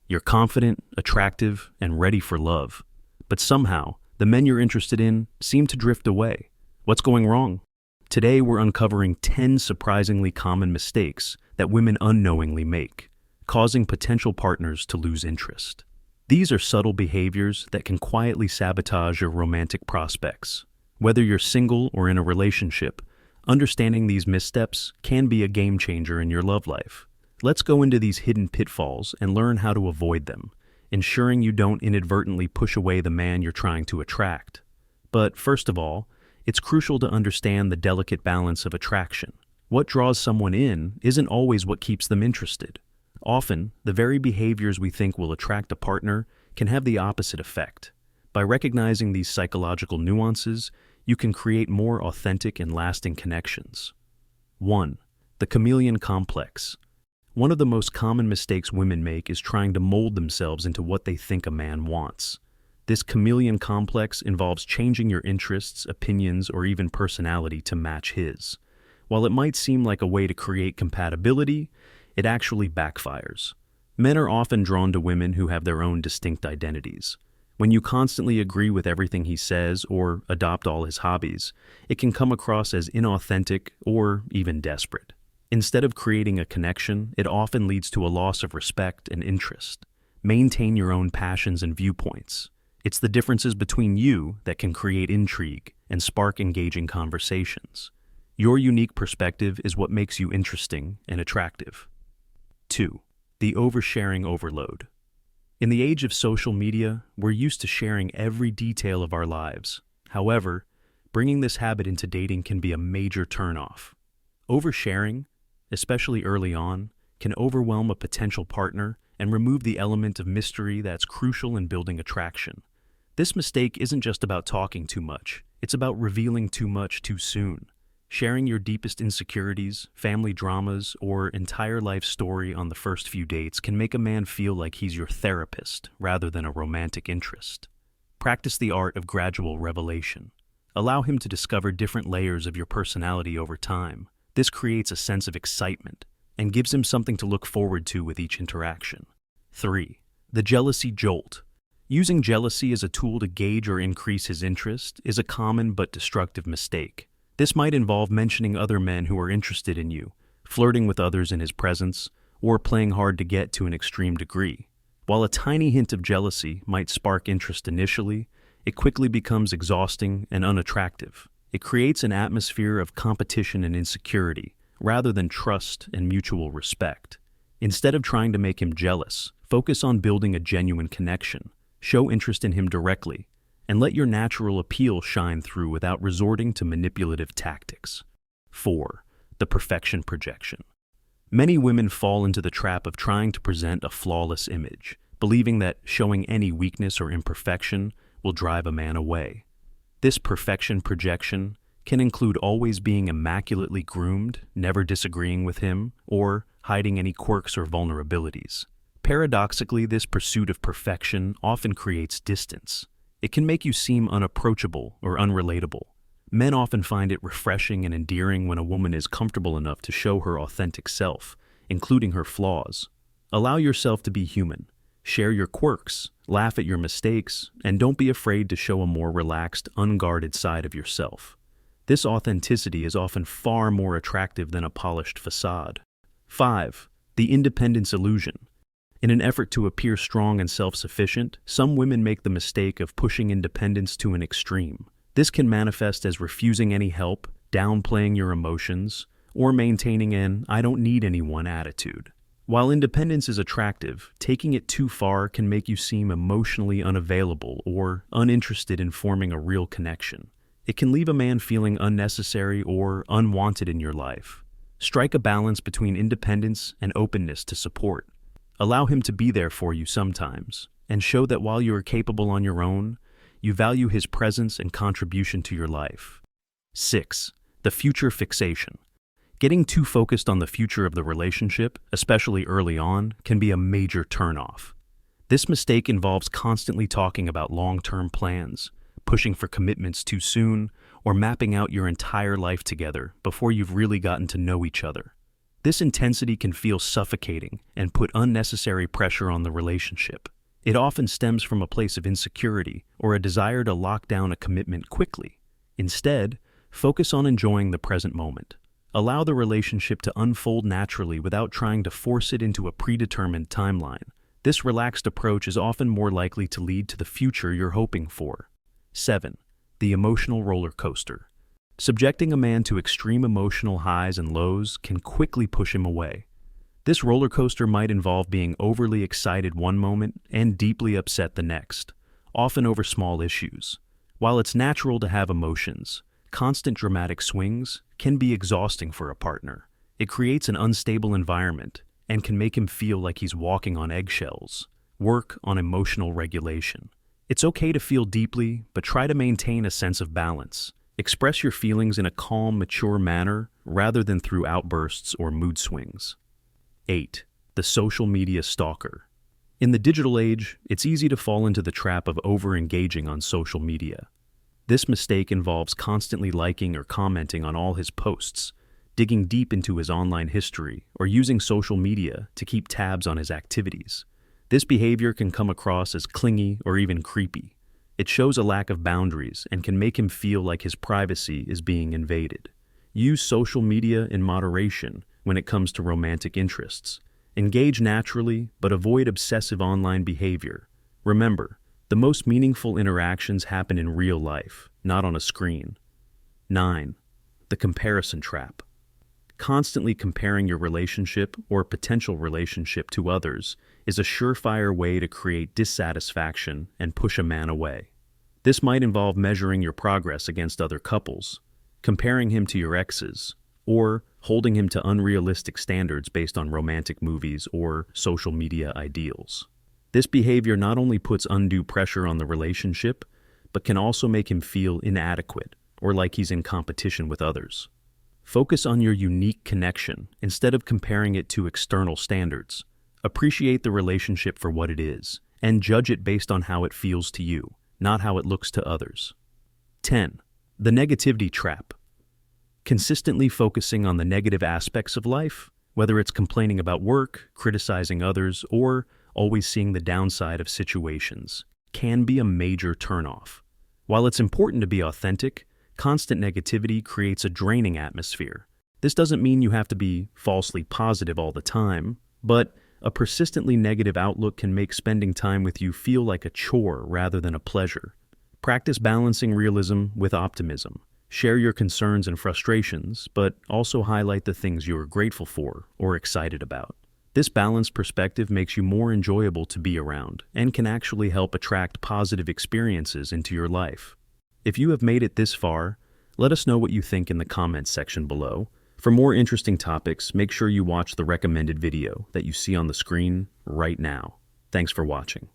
You're confident, attractive, and ready for love. But somehow, the men you're interested in seem to drift away. What's going wrong? Today, we're uncovering 10 surprisingly common mistakes that women unknowingly make, causing potential partners to lose interest. These are subtle behaviors that can quietly sabotage your romantic prospects. Whether you're single or in a relationship, understanding these missteps can be a game changer in your love life. Let's go into these hidden pitfalls and learn how to avoid them, ensuring you don't inadvertently push away the man you're trying to attract. But first of all, it's crucial to understand the delicate balance of attraction. What draws someone in isn't always what keeps them interested. Often, the very behaviors we think will attract a partner can have the opposite effect. By recognizing these psychological nuances, you can create more authentic and lasting connections. 1. The Chameleon Complex. One of the most common mistakes women make is trying to mold themselves into what they think a man wants. This chameleon complex involves changing your interests, opinions, or even personality to match his. While it might seem like a way to create compatibility, it actually backfires. Men are often drawn to women who have their own distinct identities. When you constantly agree with everything he says or adopt all his hobbies, it can come across as inauthentic or even desperate. Instead of creating a connection, it often leads to a loss of respect and interest. Maintain your own passions and viewpoints. It's the differences between you that can create intrigue and spark engaging conversations. Your unique perspective is what makes you interesting and attractive. 2. The oversharing overload. In the age of social media, we're used to sharing every detail of our lives. However, bringing this habit into dating can be a major turnoff. Oversharing, especially early on, can overwhelm a potential partner and remove the element of mystery that's crucial in building attraction. This mistake isn't just about talking too much, it's about revealing too much too soon. Sharing your deepest insecurities, family dramas, or entire life story on the first few dates can make a man feel like he's your therapist rather than a romantic interest. Practice the art of gradual revelation. Allow him to discover different layers of your personality over time. This creates a sense of excitement and gives him something to look forward to with each interaction. 3. The jealousy jolt. Using jealousy as a tool to gauge or increase his interest is a common but destructive mistake. This might involve mentioning other men who are interested in you, flirting with others in his presence, or playing hard to get to an extreme degree. While a tiny hint of jealousy might spark interest initially, it quickly becomes exhausting and unattractive. It creates an atmosphere of competition and insecurity, rather than trust and mutual respect. Instead of trying to make him jealous, focus on building a genuine connection. Show interest in him directly, and let your natural appeal shine through without resorting to manipulative tactics. 4. The perfection projection. Many women fall into the trap of trying to present a flawless image, believing that showing any weakness or imperfection will drive a man away. This perfection projection can include always being immaculately groomed, never disagreeing with him, or hiding any quirks or vulnerabilities. Paradoxically, this pursuit of perfection often creates distance. It can make you seem unapproachable or unrelatable. Men often find it refreshing and endearing when a woman is comfortable enough to show her authentic self, including her flaws. Allow yourself to be human. Share your quirks, laugh at your mistakes, and don't be afraid to show a more relaxed, unguarded side of yourself. This authenticity is often far more attractive than a polished facade. 5. The independence illusion. In an effort to appear strong and self-sufficient, some women make the mistake of pushing independence to an extreme. This can manifest as refusing any help, downplaying your emotions, or maintaining an "I don't need anyone" attitude. While independence is attractive, taking it too far can make you seem emotionally unavailable or uninterested in forming a real connection. It can leave a man feeling unnecessary or unwanted in your life. Strike a balance between independence and openness to support. Allow him to be there for you sometimes, and show that while you are capable on your own, you value his presence and contribution to your life. 6. The future fixation. Getting too focused on the future of the relationship, especially early on, can be a major turnoff. This mistake involves constantly talking about long-term plans, pushing for commitments too soon, or mapping out your entire life together before you've really gotten to know each other. This intensity can feel suffocating and put unnecessary pressure on the relationship. It often stems from a place of insecurity or a desire to lock down a commitment quickly. Instead, focus on enjoying the present moment. Allow the relationship to unfold naturally without trying to force it into a predetermined timeline. This relaxed approach is often more likely to lead to the future you're hoping for. 7. The emotional roller coaster. Subjecting a man to extreme emotional highs and lows can quickly push him away. This roller coaster might involve being overly excited one moment and deeply upset the next, often over small issues. While it's natural to have emotions, constant dramatic swings can be exhausting for a partner. It creates an unstable environment and can make him feel like he's walking on eggshells. Work on emotional regulation. It's okay to feel deeply, but try to maintain a sense of balance. Express your feelings in a calm, mature manner rather than through outbursts or mood swings. 8. The social media stalker. In the digital age, it's easy to fall into the trap of over-engaging on social media. This mistake involves constantly liking or commenting on all his posts, digging deep into his online history, or using social media to keep tabs on his activities. This behavior can come across as clingy or even creepy. It shows a lack of boundaries and can make him feel like his privacy is being invaded. Use social media in moderation when it comes to romantic interests. Engage naturally, but avoid obsessive online behavior. Remember, the most meaningful interactions happen in real life, not on a screen. 9. The comparison trap. Constantly comparing your relationship or potential relationship to others is a surefire way to create dissatisfaction and push a man away. This might involve measuring your progress against other couples, comparing him to your exes, or holding him to unrealistic standards based on romantic movies or social media ideals. This behavior not only puts undue pressure on the relationship, but can also make him feel inadequate or like he's in competition with others. Focus on your unique connection instead of comparing it to external standards. Appreciate the relationship for what it is, and judge it based on how it feels to you, not how it looks to others. 10. The negativity trap. Consistently focusing on the negative aspects of life, whether it's complaining about work, criticizing others, or always seeing the downside of situations, can be a major turnoff. While it's important to be authentic, constant negativity creates a draining atmosphere. This doesn't mean you have to be falsely positive all the time, but a persistently negative outlook can make spending time with you feel like a chore rather than a pleasure. Practice balancing realism with optimism. Share your concerns and frustrations, but also highlight the things you are grateful for or excited about. This balanced perspective makes you more enjoyable to be around and can actually help attract positive experiences into your life. If you have made it this far, let us know what you think in the comments section below. For more interesting topics, make sure you watch the recommended video that you see on the screen right now. Thanks for watching.